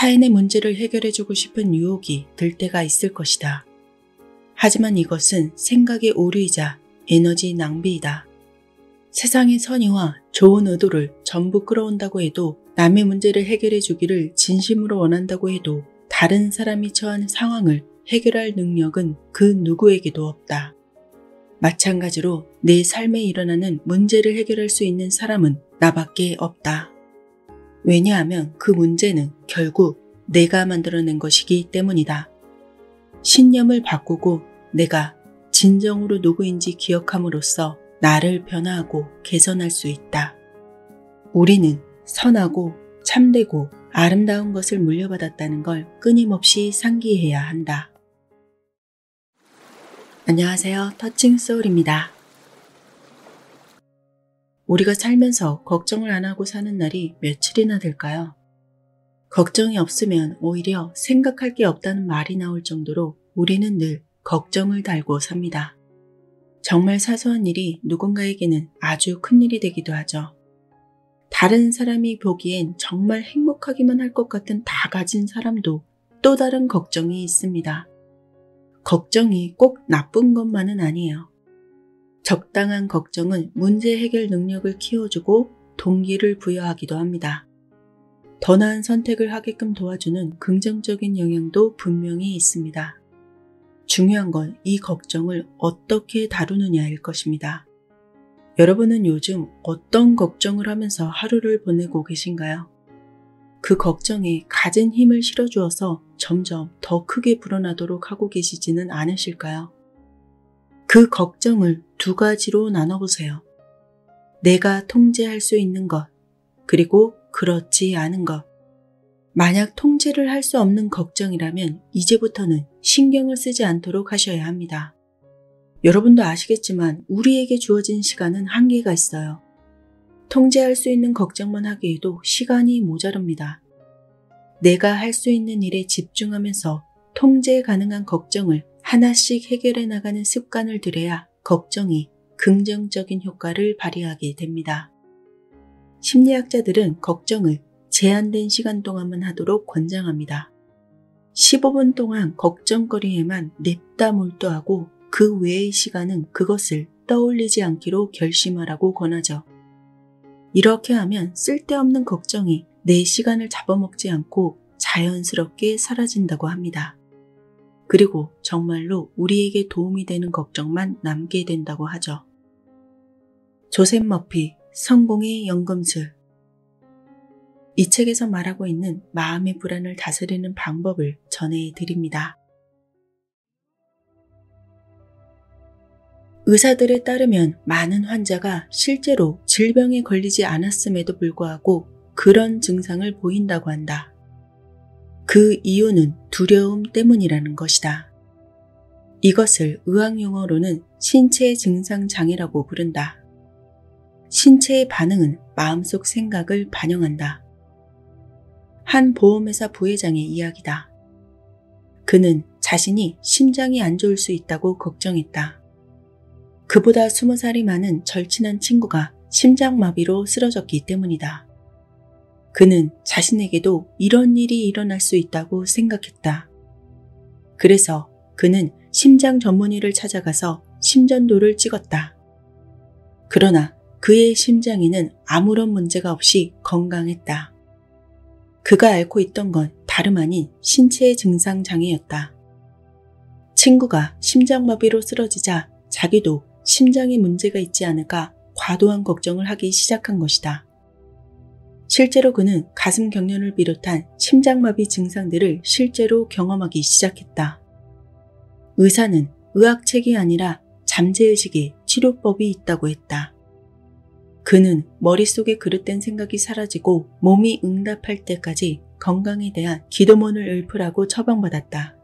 타인의 문제를 해결해주고 싶은 유혹이 들 때가 있을 것이다. 하지만 이것은 생각의 오류이자 에너지 낭비이다. 세상의 선의와 좋은 의도를 전부 끌어온다고 해도, 남의 문제를 해결해 주기를 진심으로 원한다고 해도 다른 사람이 처한 상황을 해결할 능력은 그 누구에게도 없다. 마찬가지로 내 삶에 일어나는 문제를 해결할 수 있는 사람은 나밖에 없다. 왜냐하면 그 문제는 결국 내가 만들어낸 것이기 때문이다. 신념을 바꾸고 내가 진정으로 누구인지 기억함으로써 나를 변화하고 개선할 수 있다. 우리는 선하고 참되고 아름다운 것을 물려받았다는 걸 끊임없이 상기해야 한다. 안녕하세요. 터칭소울입니다. 우리가 살면서 걱정을 안 하고 사는 날이 며칠이나 될까요? 걱정이 없으면 오히려 생각할 게 없다는 말이 나올 정도로 우리는 늘 걱정을 달고 삽니다. 정말 사소한 일이 누군가에게는 아주 큰 일이 되기도 하죠. 다른 사람이 보기엔 정말 행복하기만 할 것 같은 다 가진 사람도 또 다른 걱정이 있습니다. 걱정이 꼭 나쁜 것만은 아니에요. 적당한 걱정은 문제 해결 능력을 키워주고 동기를 부여하기도 합니다. 더 나은 선택을 하게끔 도와주는 긍정적인 영향도 분명히 있습니다. 중요한 건 이 걱정을 어떻게 다루느냐일 것입니다. 여러분은 요즘 어떤 걱정을 하면서 하루를 보내고 계신가요? 그 걱정에 가진 힘을 실어주어서 점점 더 크게 불어나도록 하고 계시지는 않으실까요? 그 걱정을 두 가지로 나눠보세요. 내가 통제할 수 있는 것, 그리고 그렇지 않은 것. 만약 통제를 할 수 없는 걱정이라면 이제부터는 신경을 쓰지 않도록 하셔야 합니다. 여러분도 아시겠지만 우리에게 주어진 시간은 한계가 있어요. 통제할 수 있는 걱정만 하기에도 시간이 모자랍니다. 내가 할 수 있는 일에 집중하면서 통제 가능한 걱정을 하나씩 해결해 나가는 습관을 들여야 걱정이 긍정적인 효과를 발휘하게 됩니다. 심리학자들은 걱정을 제한된 시간 동안만 하도록 권장합니다. 15분 동안 걱정거리에만 냅다 몰두하고 그 외의 시간은 그것을 떠올리지 않기로 결심하라고 권하죠. 이렇게 하면 쓸데없는 걱정이 내 시간을 잡아먹지 않고 자연스럽게 사라진다고 합니다. 그리고 정말로 우리에게 도움이 되는 걱정만 남게 된다고 하죠. 조셉 머피, 성공의 연금술. 이 책에서 말하고 있는 마음의 불안을 다스리는 방법을 전해드립니다. 의사들에 따르면 많은 환자가 실제로 질병에 걸리지 않았음에도 불구하고 그런 증상을 보인다고 한다. 그 이유는 두려움 때문이라는 것이다. 이것을 의학 용어로는 신체 증상 장애라고 부른다. 신체의 반응은 마음속 생각을 반영한다. 한 보험회사 부회장의 이야기다. 그는 자신이 심장이 안 좋을 수 있다고 걱정했다. 그보다 20살이 많은 절친한 친구가 심장마비로 쓰러졌기 때문이다. 그는 자신에게도 이런 일이 일어날 수 있다고 생각했다. 그래서 그는 심장 전문의를 찾아가서 심전도를 찍었다. 그러나 그의 심장에는 아무런 문제가 없이 건강했다. 그가 앓고 있던 건 다름 아닌 신체 증상 장애였다. 친구가 심장마비로 쓰러지자 자기도 심장에 문제가 있지 않을까 과도한 걱정을 하기 시작한 것이다. 실제로 그는 가슴 경련을 비롯한 심장마비 증상들을 실제로 경험하기 시작했다. 의사는 의학책이 아니라 잠재의식의 치료법이 있다고 했다. 그는 머릿속에 그릇된 생각이 사라지고 몸이 응답할 때까지 건강에 대한 기도문을 읊으라고 처방받았다.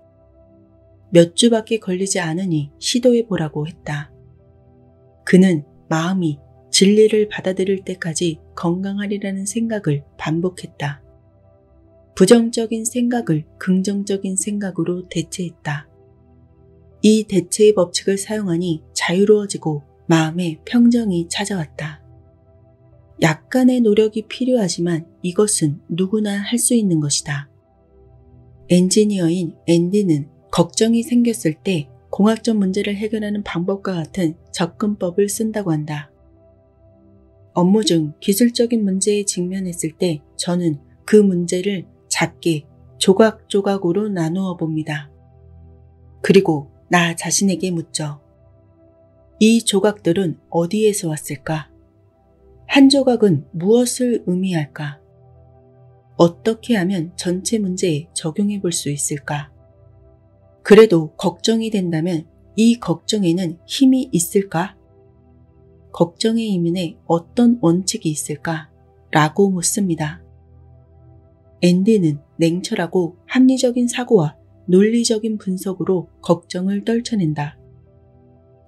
몇 주밖에 걸리지 않으니 시도해보라고 했다. 그는 마음이 진리를 받아들일 때까지 건강하리라는 생각을 반복했다. 부정적인 생각을 긍정적인 생각으로 대체했다. 이 대체의 법칙을 사용하니 자유로워지고 마음에 평정이 찾아왔다. 약간의 노력이 필요하지만 이것은 누구나 할 수 있는 것이다. 엔지니어인 앤디는 걱정이 생겼을 때 공학적 문제를 해결하는 방법과 같은 접근법을 쓴다고 한다. 업무 중 기술적인 문제에 직면했을 때 저는 그 문제를 작게 조각조각으로 나누어 봅니다. 그리고 나 자신에게 묻죠. 이 조각들은 어디에서 왔을까? 한 조각은 무엇을 의미할까? 어떻게 하면 전체 문제에 적용해 볼 수 있을까? 그래도 걱정이 된다면 이 걱정에는 힘이 있을까? 걱정의 이면에 어떤 원칙이 있을까? 라고 묻습니다. 앤디는 냉철하고 합리적인 사고와 논리적인 분석으로 걱정을 떨쳐낸다.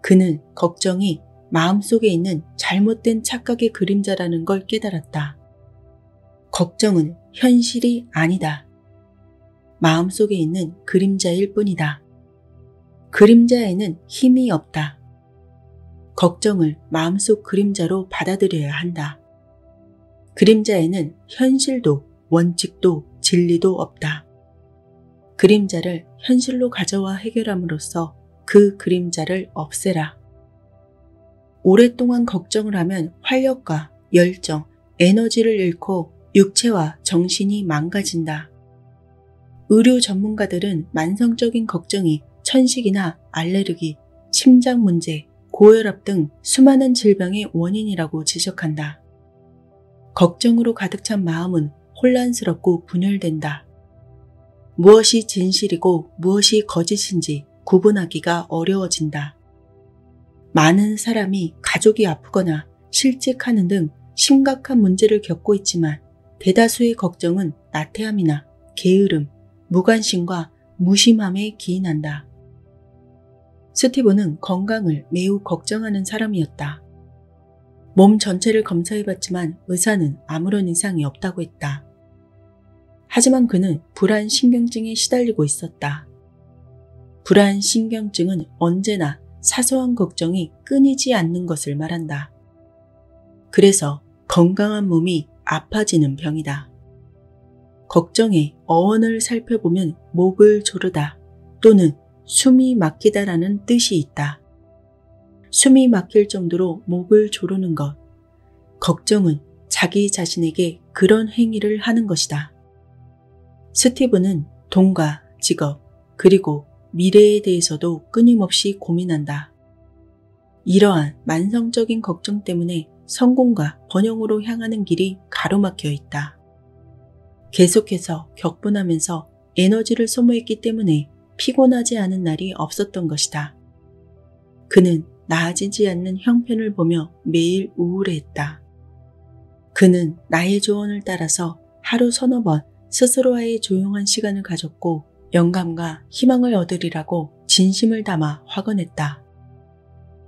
그는 걱정이 마음속에 있는 잘못된 착각의 그림자라는 걸 깨달았다. 걱정은 현실이 아니다. 마음속에 있는 그림자일 뿐이다. 그림자에는 힘이 없다. 걱정을 마음속 그림자로 받아들여야 한다. 그림자에는 현실도 원칙도 진리도 없다. 그림자를 현실로 가져와 해결함으로써 그 그림자를 없애라. 오랫동안 걱정을 하면 활력과 열정, 에너지를 잃고 육체와 정신이 망가진다. 의료 전문가들은 만성적인 걱정이 천식이나 알레르기, 심장 문제, 고혈압 등 수많은 질병의 원인이라고 지적한다. 걱정으로 가득 찬 마음은 혼란스럽고 분열된다. 무엇이 진실이고 무엇이 거짓인지 구분하기가 어려워진다. 많은 사람이 가족이 아프거나 실직하는 등 심각한 문제를 겪고 있지만 대다수의 걱정은 나태함이나 게으름, 무관심과 무심함에 기인한다. 스티브는 건강을 매우 걱정하는 사람이었다. 몸 전체를 검사해봤지만 의사는 아무런 이상이 없다고 했다. 하지만 그는 불안신경증에 시달리고 있었다. 불안신경증은 언제나 사소한 걱정이 끊이지 않는 것을 말한다. 그래서 건강한 몸이 아파지는 병이다. 걱정의 어원을 살펴보면 목을 조르다 또는 숨이 막히다라는 뜻이 있다. 숨이 막힐 정도로 목을 조르는 것. 걱정은 자기 자신에게 그런 행위를 하는 것이다. 스티브는 돈과 직업, 그리고 미래에 대해서도 끊임없이 고민한다. 이러한 만성적인 걱정 때문에 성공과 번영으로 향하는 길이 가로막혀 있다. 계속해서 격분하면서 에너지를 소모했기 때문에 피곤하지 않은 날이 없었던 것이다. 그는 나아지지 않는 형편을 보며 매일 우울해했다. 그는 나의 조언을 따라서 하루 서너 번 스스로와의 조용한 시간을 가졌고 영감과 희망을 얻으리라고 진심을 담아 확언했다.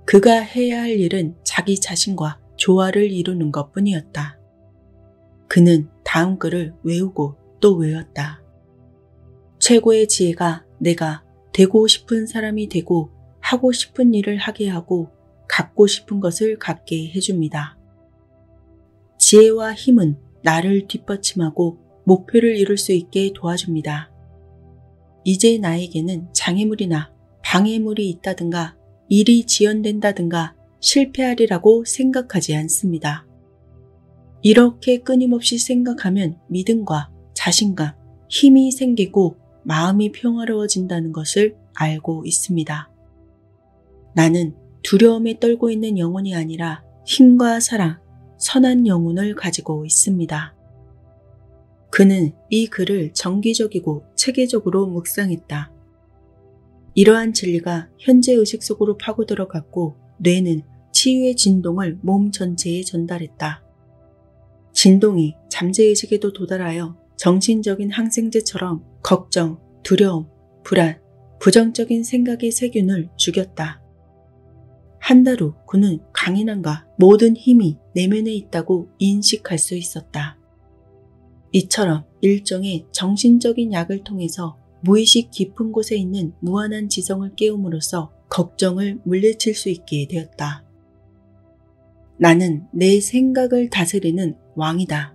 그가 해야 할 일은 자기 자신과 조화를 이루는 것뿐이었다. 그는 다음 글을 외우고 또 외웠다. 최고의 지혜가 내가 되고 싶은 사람이 되고 하고 싶은 일을 하게 하고 갖고 싶은 것을 갖게 해줍니다. 지혜와 힘은 나를 뒷받침하고 목표를 이룰 수 있게 도와줍니다. 이제 나에게는 장애물이나 방해물이 있다든가 일이 지연된다든가 실패하리라고 생각하지 않습니다. 이렇게 끊임없이 생각하면 믿음과 자신감, 힘이 생기고 마음이 평화로워진다는 것을 알고 있습니다. 나는 두려움에 떨고 있는 영혼이 아니라 힘과 사랑, 선한 영혼을 가지고 있습니다. 그는 이 글을 정기적이고 체계적으로 묵상했다. 이러한 진리가 현재 의식 속으로 파고들어갔고 뇌는 치유의 진동을 몸 전체에 전달했다. 진동이 잠재의식에도 도달하여 정신적인 항생제처럼 걱정, 두려움, 불안, 부정적인 생각의 세균을 죽였다. 한 달 후 그는 강인함과 모든 힘이 내면에 있다고 인식할 수 있었다. 이처럼 일종의 정신적인 약을 통해서 무의식 깊은 곳에 있는 무한한 지성을 깨움으로써 걱정을 물리칠 수 있게 되었다. 나는 내 생각을 다스리는 왕이다.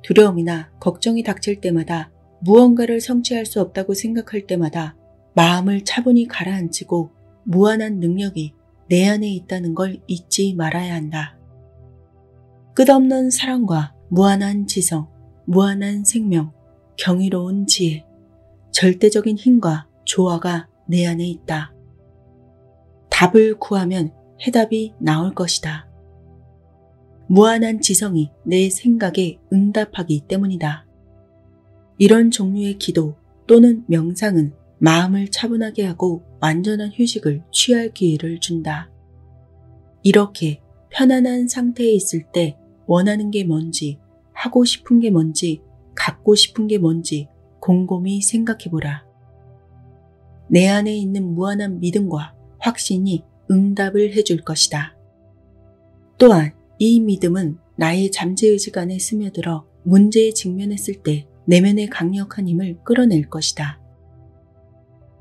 두려움이나 걱정이 닥칠 때마다 무언가를 성취할 수 없다고 생각할 때마다 마음을 차분히 가라앉히고 무한한 능력이 내 안에 있다는 걸 잊지 말아야 한다. 끝없는 사랑과 무한한 지성, 무한한 생명, 경이로운 지혜, 절대적인 힘과 조화가 내 안에 있다. 답을 구하면 해답이 나올 것이다. 무한한 지성이 내 생각에 응답하기 때문이다. 이런 종류의 기도 또는 명상은 마음을 차분하게 하고 완전한 휴식을 취할 기회를 준다. 이렇게 편안한 상태에 있을 때 원하는 게 뭔지, 하고 싶은 게 뭔지, 갖고 싶은 게 뭔지 곰곰이 생각해보라. 내 안에 있는 무한한 믿음과 확신이 응답을 해줄 것이다. 또한 이 믿음은 나의 잠재의식 안에 스며들어 문제에 직면했을 때 내면의 강력한 힘을 끌어낼 것이다.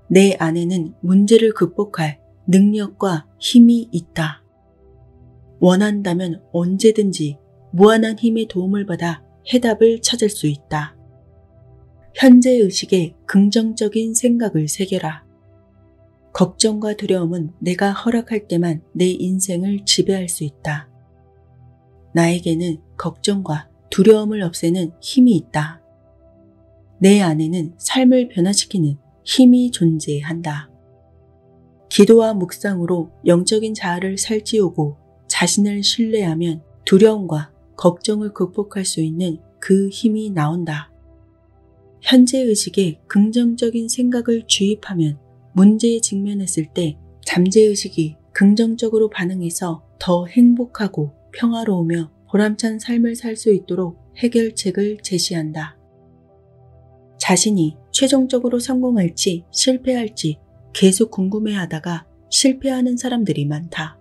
내 안에는 문제를 극복할 능력과 힘이 있다. 원한다면 언제든지 무한한 힘의 도움을 받아 해답을 찾을 수 있다. 현재 의식에 긍정적인 생각을 새겨라. 걱정과 두려움은 내가 허락할 때만 내 인생을 지배할 수 있다. 나에게는 걱정과 두려움을 없애는 힘이 있다. 내 안에는 삶을 변화시키는 힘이 존재한다. 기도와 묵상으로 영적인 자아를 살찌우고 자신을 신뢰하면 두려움과 걱정을 극복할 수 있는 그 힘이 나온다. 현재 의식에 긍정적인 생각을 주입하면 문제에 직면했을 때 잠재의식이 긍정적으로 반응해서 더 행복하고 평화로우며 보람찬 삶을 살 수 있도록 해결책을 제시한다. 자신이 최종적으로 성공할지 실패할지 계속 궁금해하다가 실패하는 사람들이 많다.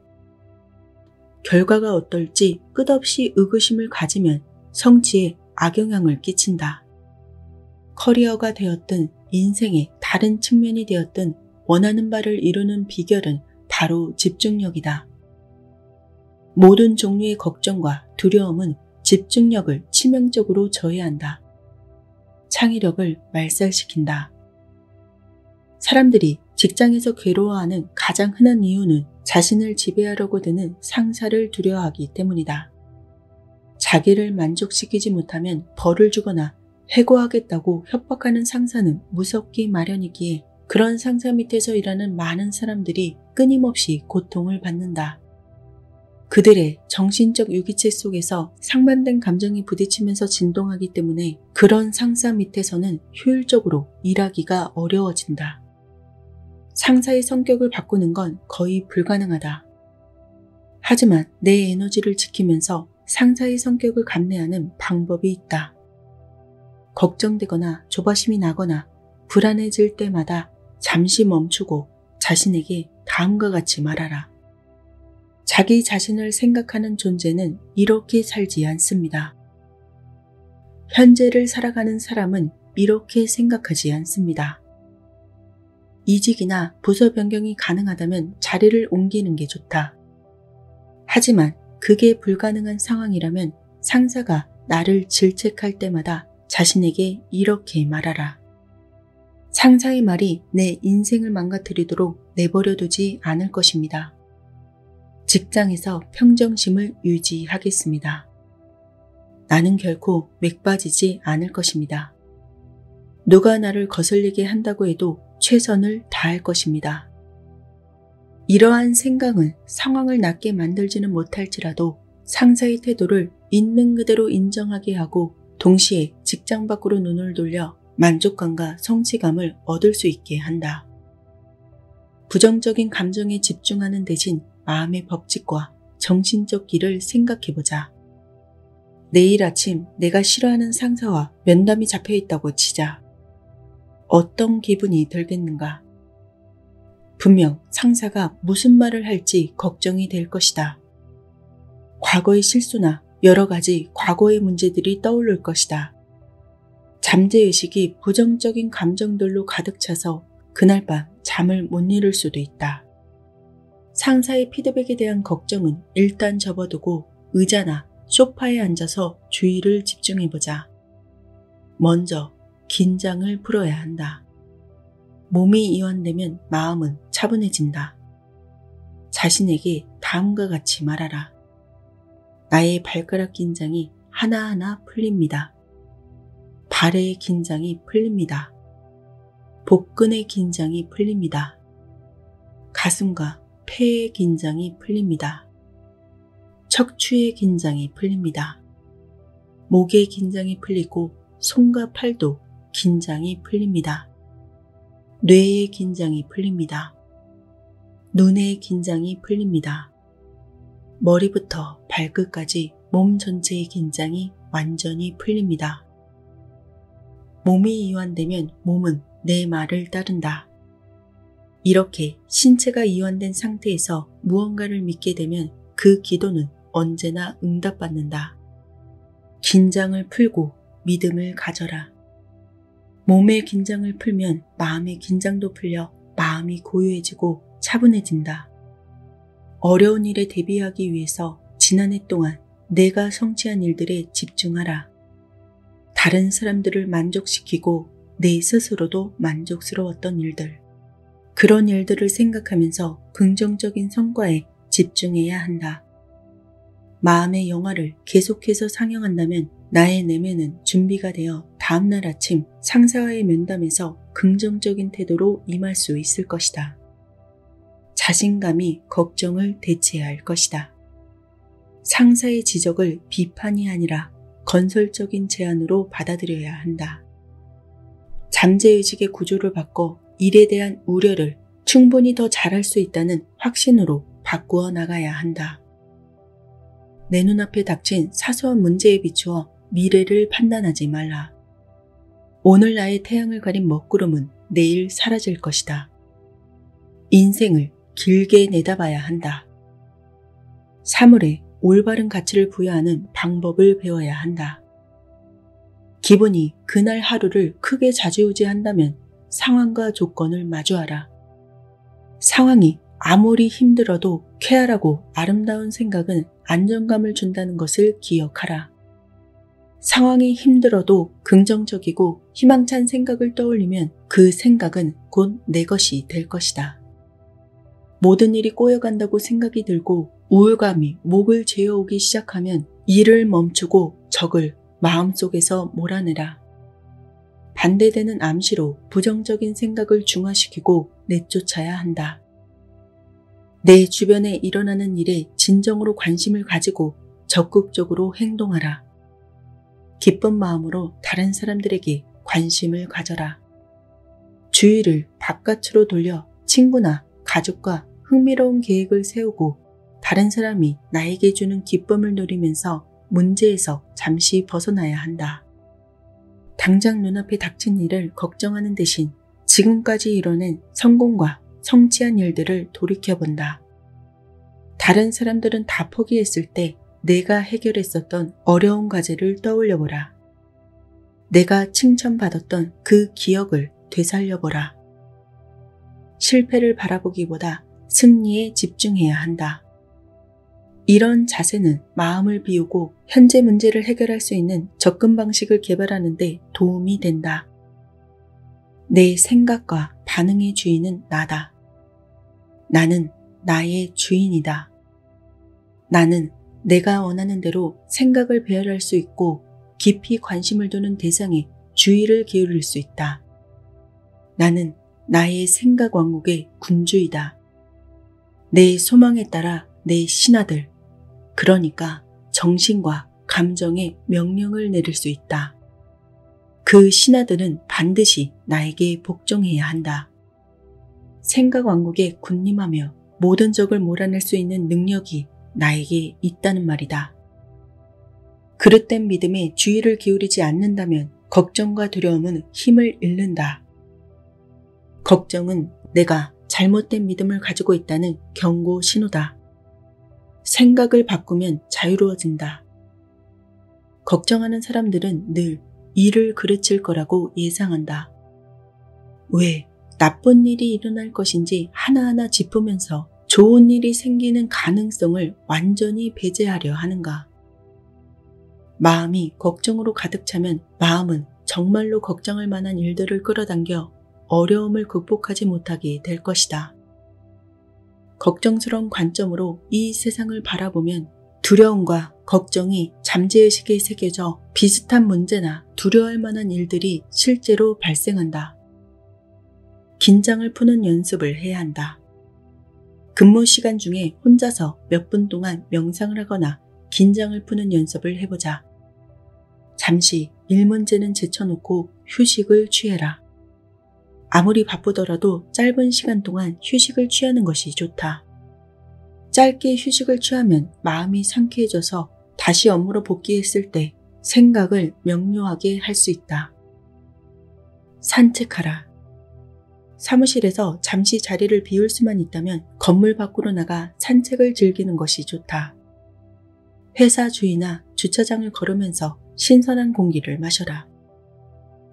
결과가 어떨지 끝없이 의구심을 가지면 성취에 악영향을 끼친다. 커리어가 되었든 인생의 다른 측면이 되었든 원하는 바를 이루는 비결은 바로 집중력이다. 모든 종류의 걱정과 두려움은 집중력을 치명적으로 저해한다. 창의력을 말살시킨다. 사람들이 직장에서 괴로워하는 가장 흔한 이유는 자신을 지배하려고 드는 상사를 두려워하기 때문이다. 자기를 만족시키지 못하면 벌을 주거나 해고하겠다고 협박하는 상사는 무섭기 마련이기에 그런 상사 밑에서 일하는 많은 사람들이 끊임없이 고통을 받는다. 그들의 정신적 유기체 속에서 상반된 감정이 부딪히면서 진동하기 때문에 그런 상사 밑에서는 효율적으로 일하기가 어려워진다. 상사의 성격을 바꾸는 건 거의 불가능하다. 하지만 내 에너지를 지키면서 상사의 성격을 감내하는 방법이 있다. 걱정되거나 조바심이 나거나 불안해질 때마다 잠시 멈추고 자신에게 다음과 같이 말하라. 자기 자신을 생각하는 존재는 이렇게 살지 않습니다. 현재를 살아가는 사람은 이렇게 생각하지 않습니다. 이직이나 부서 변경이 가능하다면 자리를 옮기는 게 좋다. 하지만 그게 불가능한 상황이라면 상사가 나를 질책할 때마다 자신에게 이렇게 말하라. 상사의 말이 내 인생을 망가뜨리도록 내버려두지 않을 것입니다. 직장에서 평정심을 유지하겠습니다. 나는 결코 맥빠지지 않을 것입니다. 누가 나를 거슬리게 한다고 해도 최선을 다할 것입니다. 이러한 생각은 상황을 낫게 만들지는 못할지라도 상사의 태도를 있는 그대로 인정하게 하고 동시에 직장 밖으로 눈을 돌려 만족감과 성취감을 얻을 수 있게 한다. 부정적인 감정에 집중하는 대신 마음의 법칙과 정신적 길을 생각해보자. 내일 아침 내가 싫어하는 상사와 면담이 잡혀있다고 치자. 어떤 기분이 들겠는가? 분명 상사가 무슨 말을 할지 걱정이 될 것이다. 과거의 실수나 여러 가지 과거의 문제들이 떠오를 것이다. 잠재의식이 부정적인 감정들로 가득 차서 그날 밤 잠을 못 이룰 수도 있다. 상사의 피드백에 대한 걱정은 일단 접어두고 의자나 소파에 앉아서 주의를 집중해보자. 먼저 긴장을 풀어야 한다. 몸이 이완되면 마음은 차분해진다. 자신에게 다음과 같이 말하라. 나의 발가락 긴장이 하나하나 풀립니다. 발의 긴장이 풀립니다. 복근의 긴장이 풀립니다. 가슴과 폐의 긴장이 풀립니다. 척추의 긴장이 풀립니다. 목의 긴장이 풀리고 손과 팔도 긴장이 풀립니다. 뇌의 긴장이 풀립니다. 눈의 긴장이 풀립니다. 머리부터 발끝까지 몸 전체의 긴장이 완전히 풀립니다. 몸이 이완되면 몸은 내 말을 따른다. 이렇게 신체가 이완된 상태에서 무언가를 믿게 되면 그 기도는 언제나 응답받는다. 긴장을 풀고 믿음을 가져라. 몸의 긴장을 풀면 마음의 긴장도 풀려 마음이 고요해지고 차분해진다. 어려운 일에 대비하기 위해서 지난해 동안 내가 성취한 일들에 집중하라. 다른 사람들을 만족시키고 내 스스로도 만족스러웠던 일들. 그런 일들을 생각하면서 긍정적인 성과에 집중해야 한다. 마음의 영화를 계속해서 상영한다면 나의 내면은 준비가 되어 다음날 아침 상사와의 면담에서 긍정적인 태도로 임할 수 있을 것이다. 자신감이 걱정을 대체해야 할 것이다. 상사의 지적을 비판이 아니라 건설적인 제안으로 받아들여야 한다. 잠재의식의 구조를 바꿔 일에 대한 우려를 충분히 더 잘할 수 있다는 확신으로 바꾸어 나가야 한다. 내 눈앞에 닥친 사소한 문제에 비추어 미래를 판단하지 말라. 오늘 나의 태양을 가린 먹구름은 내일 사라질 것이다. 인생을 길게 내다봐야 한다. 사물에 올바른 가치를 부여하는 방법을 배워야 한다. 기분이 그날 하루를 크게 좌지우지한다면 상황과 조건을 마주하라. 상황이 아무리 힘들어도 쾌활하고 아름다운 생각은 안정감을 준다는 것을 기억하라. 상황이 힘들어도 긍정적이고 희망찬 생각을 떠올리면 그 생각은 곧 내 것이 될 것이다. 모든 일이 꼬여간다고 생각이 들고 우울감이 목을 죄어오기 시작하면 일을 멈추고 적을 마음속에서 몰아내라. 반대되는 암시로 부정적인 생각을 중화시키고 내쫓아야 한다. 내 주변에 일어나는 일에 진정으로 관심을 가지고 적극적으로 행동하라. 기쁜 마음으로 다른 사람들에게 관심을 가져라. 주의를 바깥으로 돌려 친구나 가족과 흥미로운 계획을 세우고 다른 사람이 나에게 주는 기쁨을 누리면서 문제에서 잠시 벗어나야 한다. 당장 눈앞에 닥친 일을 걱정하는 대신 지금까지 이뤄낸 성공과 성취한 일들을 돌이켜본다. 다른 사람들은 다 포기했을 때 내가 해결했었던 어려운 과제를 떠올려보라. 내가 칭찬받았던 그 기억을 되살려보라. 실패를 바라보기보다 승리에 집중해야 한다. 이런 자세는 마음을 비우고 현재 문제를 해결할 수 있는 접근 방식을 개발하는 데 도움이 된다. 내 생각과 반응의 주인은 나다. 나는 나의 주인이다. 나는 내가 원하는 대로 생각을 배열할 수 있고 깊이 관심을 두는 대상에 주의를 기울일 수 있다. 나는 나의 생각 왕국의 군주이다. 내 소망에 따라 내 신하들, 그러니까 정신과 감정에 명령을 내릴 수 있다. 그 신하들은 반드시 나에게 복종해야 한다. 생각 왕국에 군림하며 모든 적을 몰아낼 수 있는 능력이 나에게 있다는 말이다. 그릇된 믿음에 주의를 기울이지 않는다면 걱정과 두려움은 힘을 잃는다. 걱정은 내가 잘못된 믿음을 가지고 있다는 경고 신호다. 생각을 바꾸면 자유로워진다. 걱정하는 사람들은 늘 일을 그르칠 거라고 예상한다. 왜 나쁜 일이 일어날 것인지 하나하나 짚으면서 좋은 일이 생기는 가능성을 완전히 배제하려 하는가? 마음이 걱정으로 가득 차면 마음은 정말로 걱정할 만한 일들을 끌어당겨 어려움을 극복하지 못하게 될 것이다. 걱정스러운 관점으로 이 세상을 바라보면 두려움과 걱정이 잠재의식에 새겨져 비슷한 문제나 두려워할 만한 일들이 실제로 발생한다. 긴장을 푸는 연습을 해야 한다. 근무 시간 중에 혼자서 몇 분 동안 명상을 하거나 긴장을 푸는 연습을 해보자. 잠시 일 문제는 제쳐놓고 휴식을 취해라. 아무리 바쁘더라도 짧은 시간 동안 휴식을 취하는 것이 좋다. 짧게 휴식을 취하면 마음이 상쾌해져서 다시 업무로 복귀했을 때 생각을 명료하게 할 수 있다. 산책하라. 사무실에서 잠시 자리를 비울 수만 있다면 건물 밖으로 나가 산책을 즐기는 것이 좋다. 회사 주위나 주차장을 걸으면서 신선한 공기를 마셔라.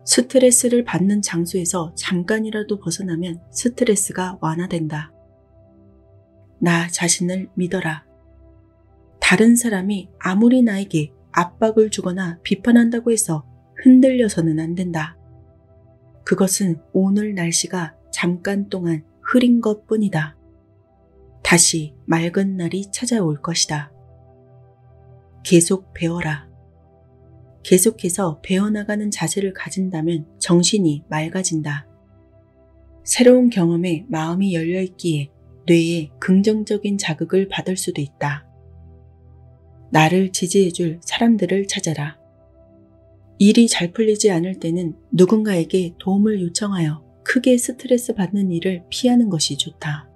스트레스를 받는 장소에서 잠깐이라도 벗어나면 스트레스가 완화된다. 나 자신을 믿어라. 다른 사람이 아무리 나에게 압박을 주거나 비판한다고 해서 흔들려서는 안 된다. 그것은 오늘 날씨가 잠깐 동안 흐린 것 뿐이다. 다시 맑은 날이 찾아올 것이다. 계속 배워라. 계속해서 배워나가는 자세를 가진다면 정신이 맑아진다. 새로운 경험에 마음이 열려있기에 뇌에 긍정적인 자극을 받을 수도 있다. 나를 지지해줄 사람들을 찾아라. 일이 잘 풀리지 않을 때는 누군가에게 도움을 요청하여 크게 스트레스 받는 일을 피하는 것이 좋다.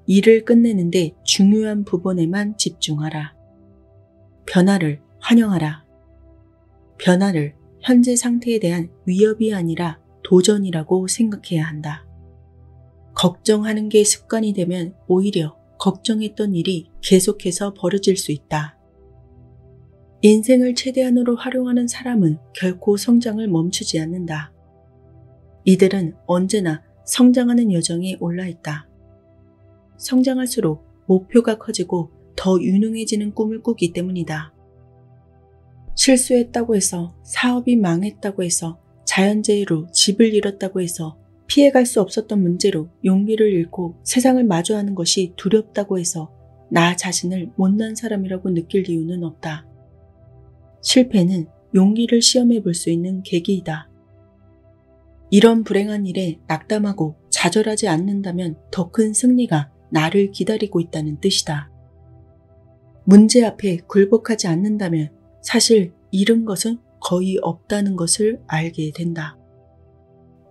일을 끝내는데 중요한 부분에만 집중하라. 변화를 환영하라. 변화를 현재 상태에 대한 위협이 아니라 도전이라고 생각해야 한다. 걱정하는 게 습관이 되면 오히려 걱정했던 일이 계속해서 벌어질 수 있다. 인생을 최대한으로 활용하는 사람은 결코 성장을 멈추지 않는다. 이들은 언제나 성장하는 여정에 올라있다. 성장할수록 목표가 커지고 더 유능해지는 꿈을 꾸기 때문이다. 실수했다고 해서, 사업이 망했다고 해서, 자연재해로 집을 잃었다고 해서, 피해갈 수 없었던 문제로 용기를 잃고 세상을 마주하는 것이 두렵다고 해서 나 자신을 못난 사람이라고 느낄 이유는 없다. 실패는 용기를 시험해 볼 수 있는 계기이다. 이런 불행한 일에 낙담하고 좌절하지 않는다면 더 큰 승리가 나를 기다리고 있다는 뜻이다. 문제 앞에 굴복하지 않는다면 사실 잃은 것은 거의 없다는 것을 알게 된다.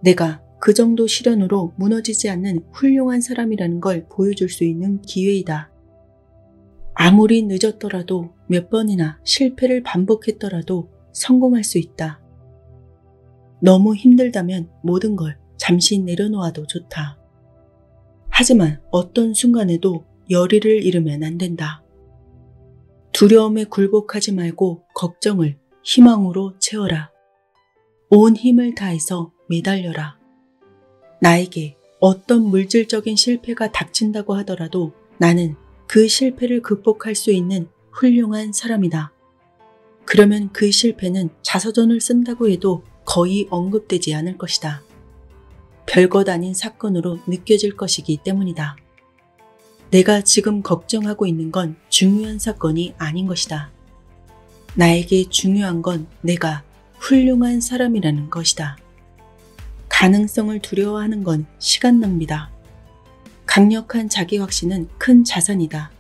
내가 그 정도 시련으로 무너지지 않는 훌륭한 사람이라는 걸 보여줄 수 있는 기회이다. 아무리 늦었더라도 몇 번이나 실패를 반복했더라도 성공할 수 있다. 너무 힘들다면 모든 걸 잠시 내려놓아도 좋다. 하지만 어떤 순간에도 열의를 잃으면 안 된다. 두려움에 굴복하지 말고 걱정을 희망으로 채워라. 온 힘을 다해서 매달려라. 나에게 어떤 물질적인 실패가 닥친다고 하더라도 나는 그 실패를 극복할 수 있는 훌륭한 사람이다. 그러면 그 실패는 자서전을 쓴다고 해도 거의 언급되지 않을 것이다. 별것 아닌 사건으로 느껴질 것이기 때문이다. 내가 지금 걱정하고 있는 건 중요한 사건이 아닌 것이다. 나에게 중요한 건 내가 훌륭한 사람이라는 것이다. 가능성을 두려워하는 건 시간 낭비다. 강력한 자기 확신은 큰 자산이다.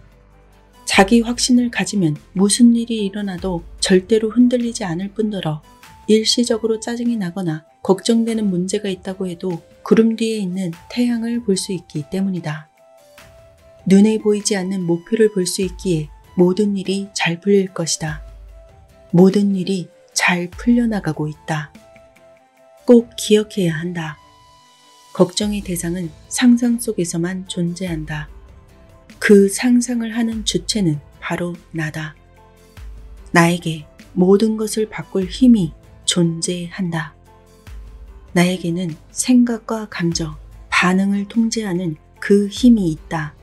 자기 확신을 가지면 무슨 일이 일어나도 절대로 흔들리지 않을 뿐더러 일시적으로 짜증이 나거나 걱정되는 문제가 있다고 해도 구름 뒤에 있는 태양을 볼 수 있기 때문이다. 눈에 보이지 않는 목표를 볼 수 있기에 모든 일이 잘 풀릴 것이다. 모든 일이 잘 풀려나가고 있다. 꼭 기억해야 한다. 걱정의 대상은 상상 속에서만 존재한다. 그 상상을 하는 주체는 바로 나다. 나에게 모든 것을 바꿀 힘이 존재한다. 나에게는 생각과 감정, 반응을 통제하는 그 힘이 있다.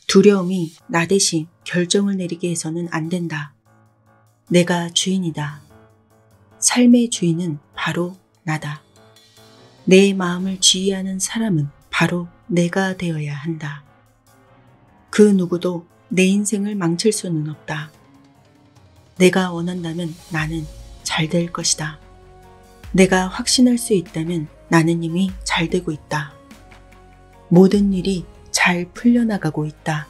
두려움이 나 대신 결정을 내리게 해서는 안 된다. 내가 주인이다. 삶의 주인은 바로 나다. 내 마음을 지휘하는 사람은 바로 내가 되어야 한다. 그 누구도 내 인생을 망칠 수는 없다. 내가 원한다면 나는 잘 될 것이다. 내가 확신할 수 있다면 나는 이미 잘 되고 있다. 모든 일이 잘 풀려나가고 있다.